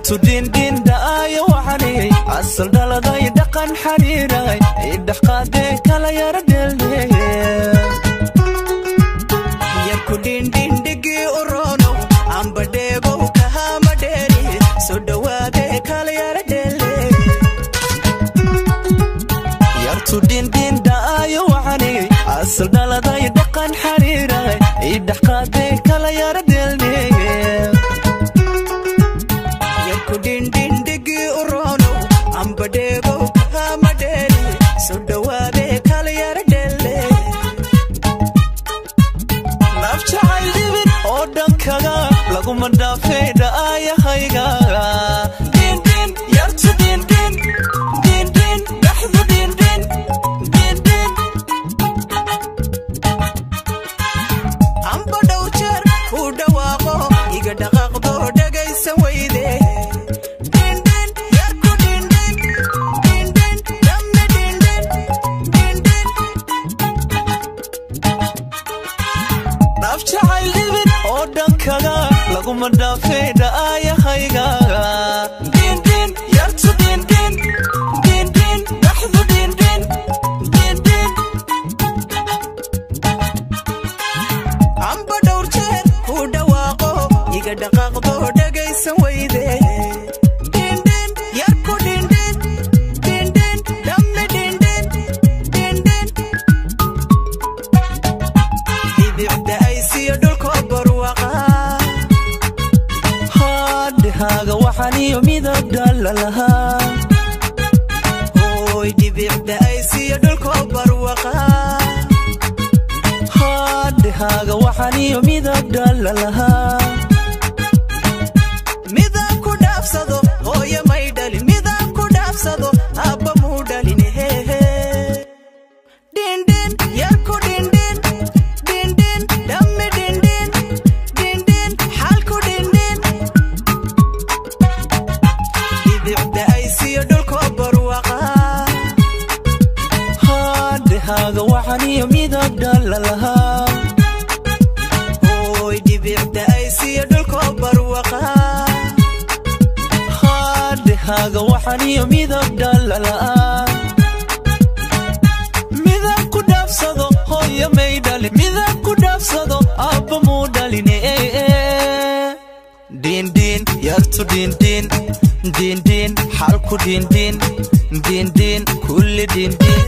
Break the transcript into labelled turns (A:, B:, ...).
A: yartu din din daayo waxani asal dhaladay dhaqan xariiray idhax qaadee kala yara dheeldhee yarku din din dhigi urono amba dheego kahama dheeri soo dhawaadee kala yara dheeldhee yartu din din daayo waxani asal dhaladay dhaqan xariiray idhax qaadee kala yara dheeldhee din din digi urono amba dheego kahama dheeri soo dhawaadee kala yara dheeldhee naf jacayl dhibin oo dhankaga laguma dhaafay dhaayahayga din din yartu din din din din dhaxdu din din din din amba dhow jeer ku dhawaaqo iga dhaqaaqdo dhagaysa weyde laguma dhaafay dhaayahayga din din yartu din din din din dhaxdu din din din din amba dhowr jeer ku dhawaaqo iga dhaqaaqdo dhagaysa weyde din din yarku din din din din dhamme din din din din dhibicda ay siiyo dhulko barwaqa haga waxaniyo midab dhalalaha hoy dhibicda ay siiyo dhulko barwaqa haga waxaniyo midab dhalalaha midab ku dhaafsado hooyo may dhalin midab ku dhaafsado abba muu dhalin hehe din din yarku din din din din dhamme din din din din xalku din din dhibicda ay siiyo dhulko barwaqa haga waxaniyo midab dhalalaha hoy dhibicda ay siiyo dhulko barwaqa haga waxaniyo midab dhalalaha midab ku dhaafsado hooyo may dhalin midab ku dhaafsado abba muu dhalin din din yartu din din din din xalku din din din din kulli din din